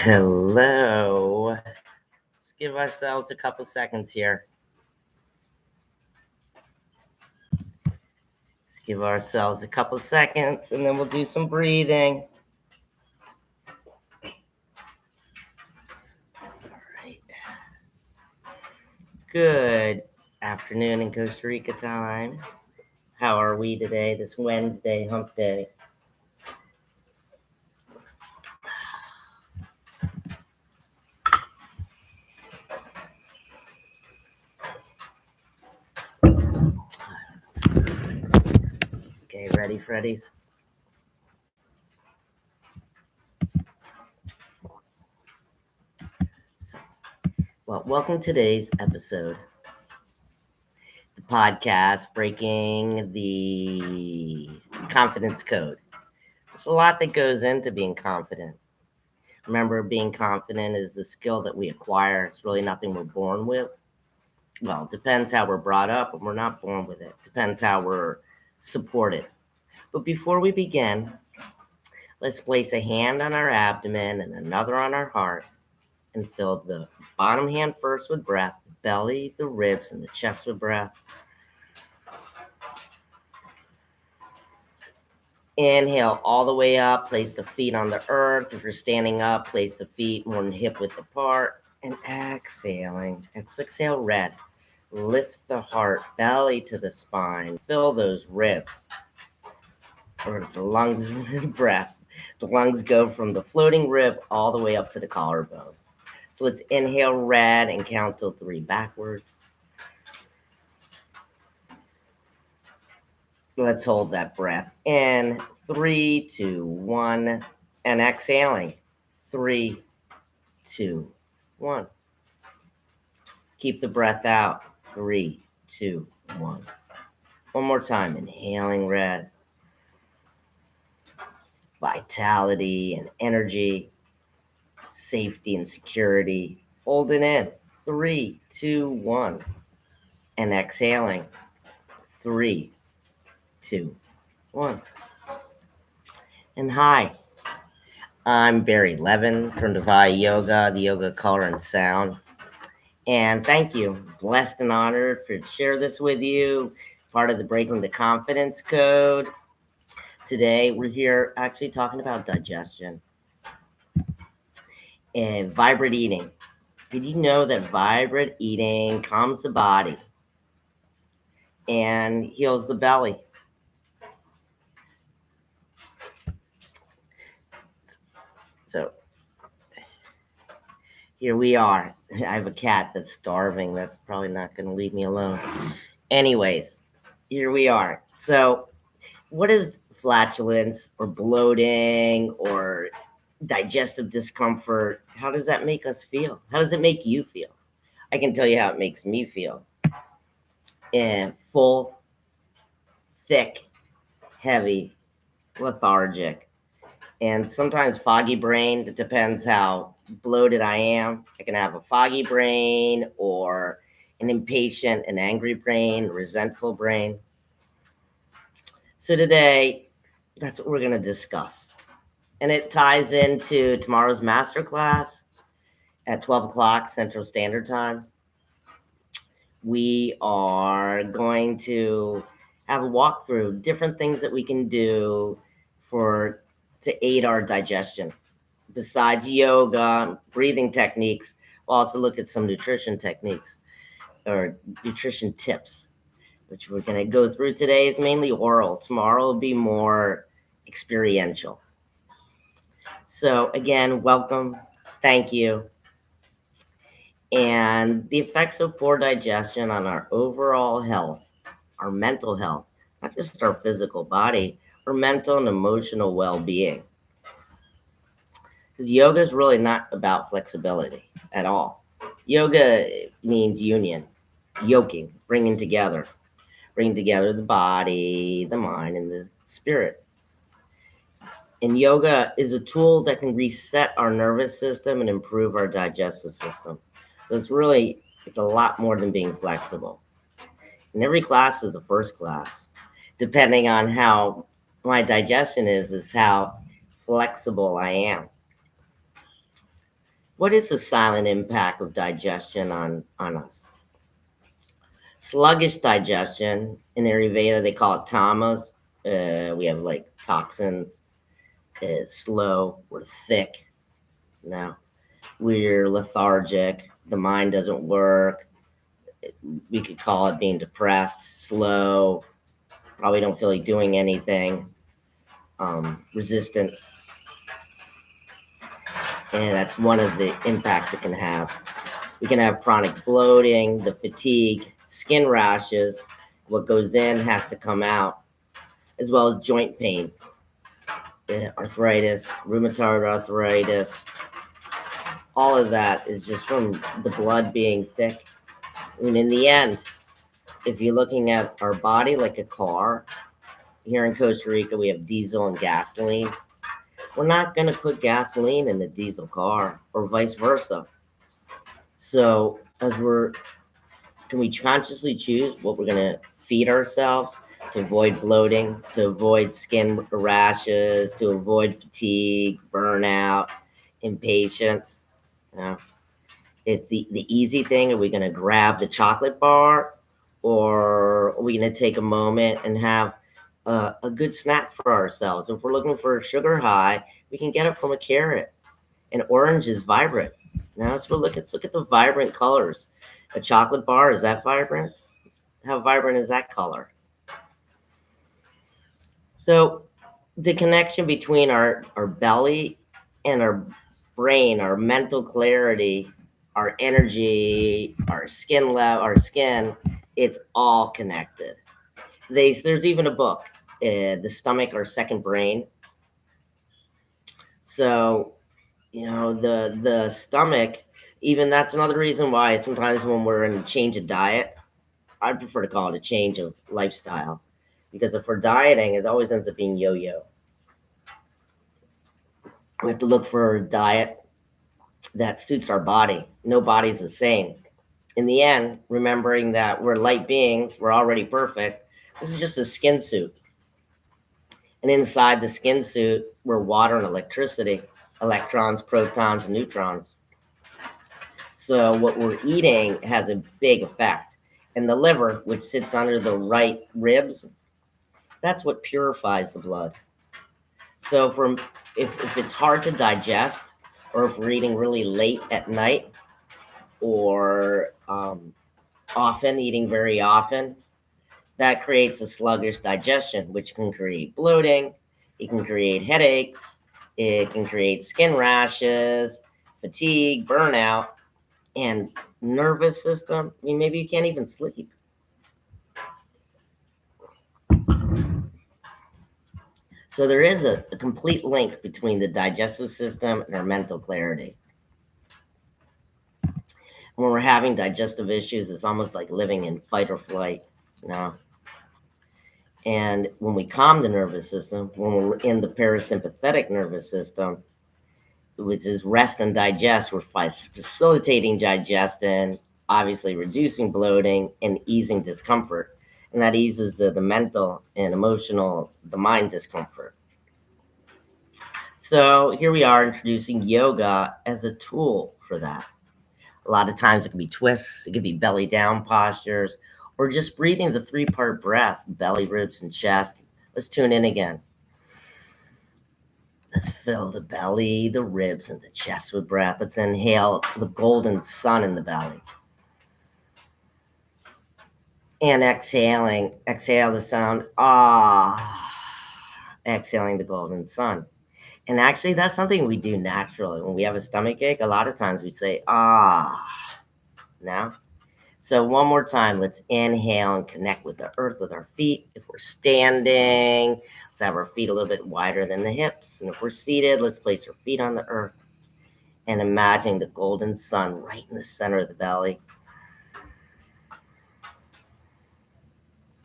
Hello. Let's give ourselves a couple seconds here. Let's give ourselves a couple seconds and then we'll do some breathing. All right. Good afternoon in Costa Rica time. How are we today, this Wednesday, hump day? Okay, ready, Freddies? Well, welcome to today's episode. The podcast breaking the confidence code. There's a lot that goes into being confident. Remember, being confident is a skill that we acquire. It's really nothing we're born with. Well, it depends how we're brought up, and we're not born with it. Depends how we're supported. But before we begin, let's place a hand on our abdomen and another on our heart and fill the bottom hand first with breath, the belly, the ribs, and the chest with breath. Inhale all the way up, place the feet on the earth. If you're standing up, place the feet more than hip width apart. And exhaling, exhale red. Lift the heart, belly to the spine. Fill those ribs, or the lungs, breath. The lungs go from the floating rib all the way up to the collarbone. So let's inhale red and count till 3 backwards. Let's hold that breath in. 3, 2, 1. And exhaling. 3, 2, 1. Keep the breath out. 3, 2, 1. One more time. Inhaling red. Vitality and energy. Safety and security. Holding in. 3, 2, 1. And exhaling. 3, 2, 1. And hi. I'm Barry Levin from Devaya Yoga, the Yoga Color and Sound. And thank you. Blessed and honored to share this with you. Part of the Breaking the Confidence Code. Today, we're here actually talking about digestion and vibrant eating. Did you know that vibrant eating calms the body and heals the belly? So here we are. I have a cat that's starving. That's probably not going to leave me alone. Anyways, here we are. So what is flatulence or bloating or digestive discomfort? How does that make us feel? How does it make you feel? I can tell you how it makes me feel. And full, thick, heavy, lethargic, and sometimes foggy brain. It depends how bloated I am. I can have a foggy brain or an impatient and angry brain, resentful brain. So today, that's what we're going to discuss. And it ties into tomorrow's masterclass at 12 o'clock Central Standard Time. We are going to have a walkthrough, different things that we can do to aid our digestion. Besides yoga, breathing techniques, we'll also look at some nutrition techniques or nutrition tips, which we're going to go through today. Is mainly oral. Tomorrow will be more experiential. So again, welcome. Thank you. And the effects of poor digestion on our overall health, our mental health, not just our physical body, our mental and emotional well-being. Because yoga is really not about flexibility at all. Yoga means union, yoking, bringing together the body, the mind, and the spirit. And yoga is a tool that can reset our nervous system and improve our digestive system. So it's a lot more than being flexible. And every class is a first class. Depending on how my digestion is how flexible I am. What is the silent impact of digestion on us? Sluggish digestion, in Ayurveda, they call it tamas. We have like toxins. It's slow. We're thick. Now we're lethargic. The mind doesn't work. We could call it being depressed, slow. Probably don't feel like doing anything. Resistant, and that's one of the impacts it can have. We can have chronic bloating, the fatigue, skin rashes. What goes in has to come out, as well as joint pain, arthritis, rheumatoid arthritis. All of that is just from the blood being thick. I mean, in the end, if you're looking at our body like a car, here in Costa Rica, we have diesel and gasoline. We're not going to put gasoline in the diesel car or vice versa. So, can we consciously choose what we're going to feed ourselves to avoid bloating, to avoid skin rashes, to avoid fatigue, burnout, impatience? You know, it's the easy thing. Are we going to grab the chocolate bar, or are we going to take a moment and have a good snack for ourselves? If we're looking for a sugar high, we can get it from a carrot. And orange is vibrant. Now let's look at the vibrant colors. A chocolate bar, is that vibrant? How vibrant is that color? So the connection between our belly and our brain, our mental clarity, our energy, our skin, it's all connected. There's even a book, The Stomach, Our Second Brain. So, the stomach, even that's another reason why sometimes when we're in a change of diet, I prefer to call it a change of lifestyle. Because if we're dieting, it always ends up being yo-yo. We have to look for a diet that suits our body. No body's the same. In the end, remembering that we're light beings, we're already perfect. This is just a skin suit. And inside the skin suit, we're water and electricity, electrons, protons, and neutrons. So what we're eating has a big effect. And the liver, which sits under the right ribs, that's what purifies the blood. So if it's hard to digest, or if we're eating really late at night, or often eating very often, that creates a sluggish digestion, which can create bloating. It can create headaches. It can create skin rashes, fatigue, burnout, and nervous system. I mean, maybe you can't even sleep. So there is a complete link between the digestive system and our mental clarity. When we're having digestive issues, it's almost like living in fight or flight, you know. And when we calm the nervous system, when we're in the parasympathetic nervous system, which is rest and digest, we're facilitating digestion, obviously reducing bloating and easing discomfort. And that eases the mental and emotional, the mind discomfort. So here we are introducing yoga as a tool for that. A lot of times it can be twists, it can be belly down postures, or just breathing the 3-part breath, belly, ribs, and chest. Let's tune in again. Let's fill the belly, the ribs, and the chest with breath. Let's inhale the golden sun in the belly. And exhale the sound, ah, exhaling the golden sun. And actually, that's something we do naturally. When we have a stomach ache, a lot of times we say, ah, now. So one more time, let's inhale and connect with the earth with our feet. If we're standing, let's have our feet a little bit wider than the hips. And if we're seated, let's place our feet on the earth and imagine the golden sun right in the center of the belly.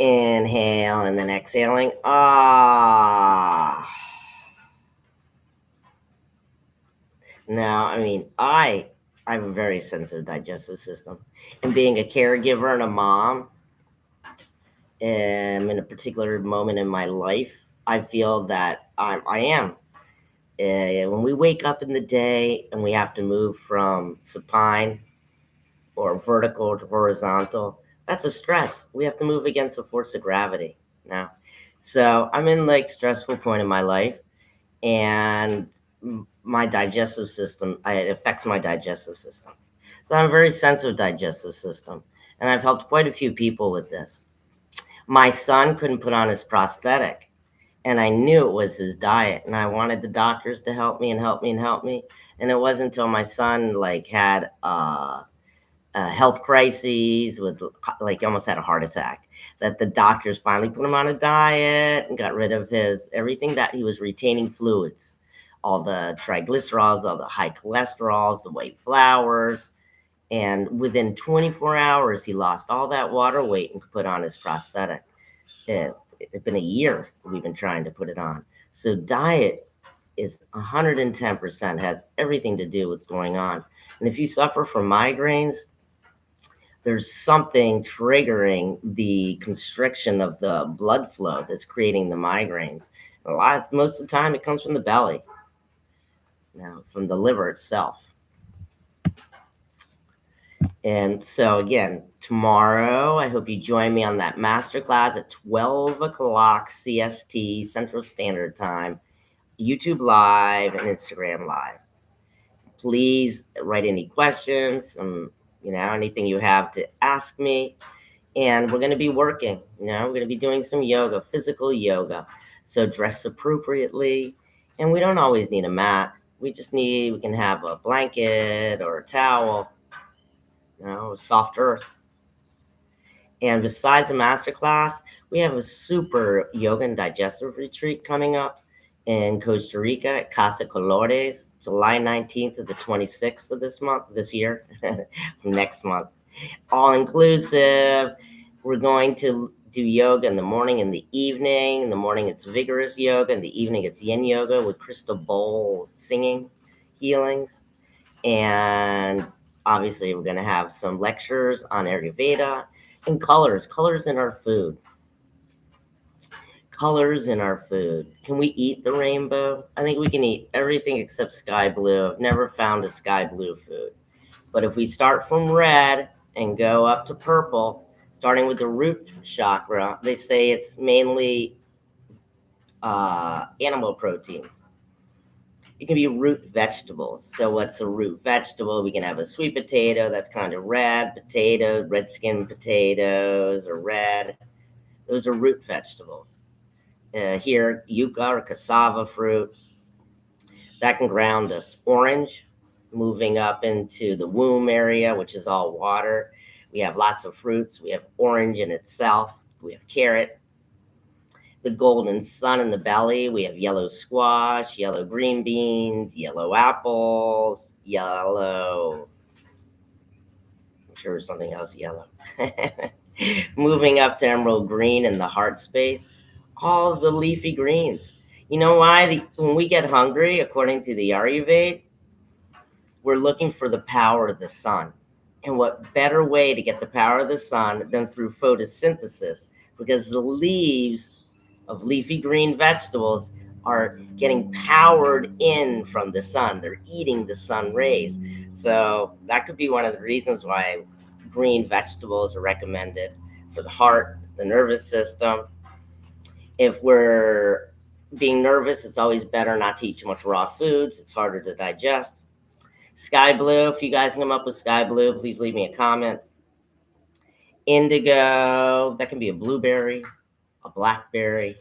Inhale and then exhaling. Ah. Now, I mean, I have a very sensitive digestive system. And being a caregiver and a mom, in a particular moment in my life, I feel that I am When we wake up in the day and we have to move from supine or vertical to horizontal, that's a stress. We have to move against the force of gravity now. So I'm in like stressful point in my life, and my digestive system, it affects my digestive system. So I'm a very sensitive digestive system, and I've helped quite a few people with this. My son couldn't put on his prosthetic, and I knew it was his diet, and I wanted the doctors to help me and help me and help me. And it wasn't until my son like had health crises with like almost had a heart attack that the doctors finally put him on a diet and got rid of his everything that he was retaining fluids, all the triglycerols, all the high cholesterols, the white flours. And within 24 hours he lost all that water weight and could put on his prosthetic. It's been a year we've been trying to put it on. So diet is 110% has everything to do with what's going on. And if you suffer from migraines, there's something triggering the constriction of the blood flow that's creating the migraines. Most of the time, it comes from the belly, from the liver itself. And so, again, tomorrow, I hope you join me on that masterclass at 12 o'clock CST, Central Standard Time, YouTube Live and Instagram Live. Please write any questions, anything you have to ask me. And we're going to be working, we're going to be doing some yoga, physical yoga. So dress appropriately. And we don't always need a mat. We can have a blanket or a towel, soft earth. And besides the masterclass, we have a super yoga and digestive retreat coming up in Costa Rica at Casa Colores, July 19th to the 26th of this year, next month. All inclusive. We're going to do yoga in the morning and the evening. In the morning, it's vigorous yoga. In the evening, it's yin yoga with crystal bowl singing healings. And obviously, we're going to have some lectures on Ayurveda and colors in our food. Colors in our food. Can we eat the rainbow? I think we can eat everything except sky blue. I've never found a sky blue food. But if we start from red and go up to purple, starting with the root chakra, they say it's mainly animal proteins. It can be root vegetables. So what's a root vegetable? We can have a sweet potato that's kind of red skin potatoes are red. Those are root vegetables. Here, yucca or cassava fruit, that can ground us. Orange, moving up into the womb area, which is all water. We have lots of fruits. We have orange in itself. We have carrot. The golden sun in the belly. We have yellow squash, yellow green beans, yellow apples, yellow. I'm sure there's something else yellow. Moving up to emerald green in the heart space. All of the leafy greens. You know why? When we get hungry, according to the Ayurveda, we're looking for the power of the sun. And what better way to get the power of the sun than through photosynthesis? Because the leaves of leafy green vegetables are getting powered in from the sun. They're eating the sun rays. So that could be one of the reasons why green vegetables are recommended for the heart, the nervous system. If we're being nervous, it's always better not to eat too much raw foods. It's harder to digest. Sky blue, if you guys come up with sky blue, please leave me a comment. Indigo, that can be a blueberry, a blackberry.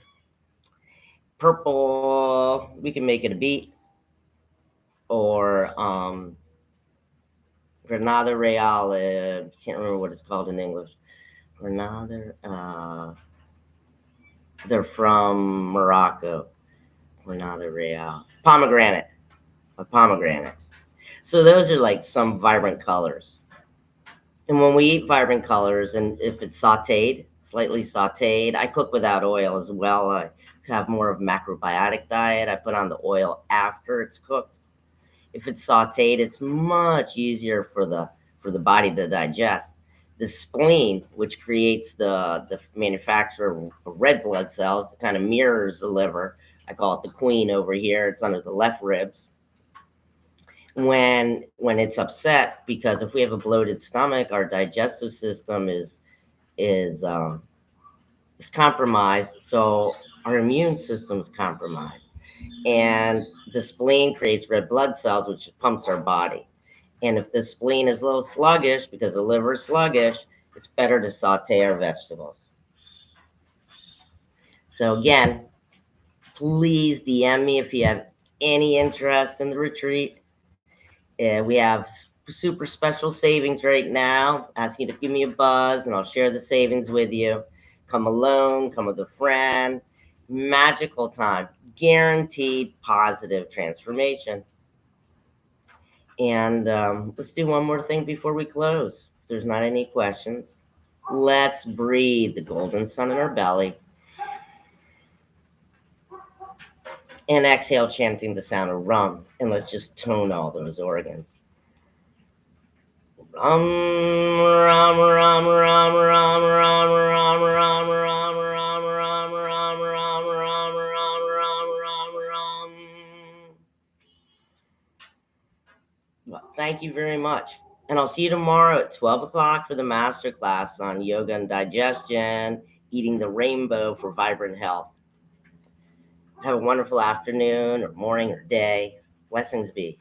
Purple, we can make it a beet. Or Granada Real, can't remember what it's called in English. Granada, they're from Morocco. Granada Real. Pomegranate. A pomegranate. So those are like some vibrant colors. And when we eat vibrant colors, and if it's sauteed, slightly sauteed, I cook without oil as well. I have more of a macrobiotic diet. I put on the oil after it's cooked. If it's sauteed, it's much easier for the body to digest. The spleen, which creates the manufacture of red blood cells, kind of mirrors the liver, I call it the queen over here. It's under the left ribs. When it's upset, because if we have a bloated stomach, our digestive system is compromised, so our immune system is compromised, and the spleen creates red blood cells, which pumps our body. And if the spleen is a little sluggish because the liver is sluggish, it's better to saute our vegetables. So again, please DM me if you have any interest in the retreat. We have super special savings right now. Ask you to give me a buzz and I'll share the savings with you. Come alone, come with a friend. Magical time, guaranteed positive transformation. And let's do one more thing before we close. If there's not any questions, let's breathe the golden sun in our belly. And exhale, chanting the sound of rum. And let's just tone all those organs. Rum, rum, rum, rum, rum, rum, rum, rum, rum, rum, rum, rum, rum, rum, rum, rum. Well, thank you very much. And I'll see you tomorrow at 12 o'clock for the masterclass on yoga and digestion, eating the rainbow for vibrant health. Have a wonderful afternoon or morning or day. Blessings be.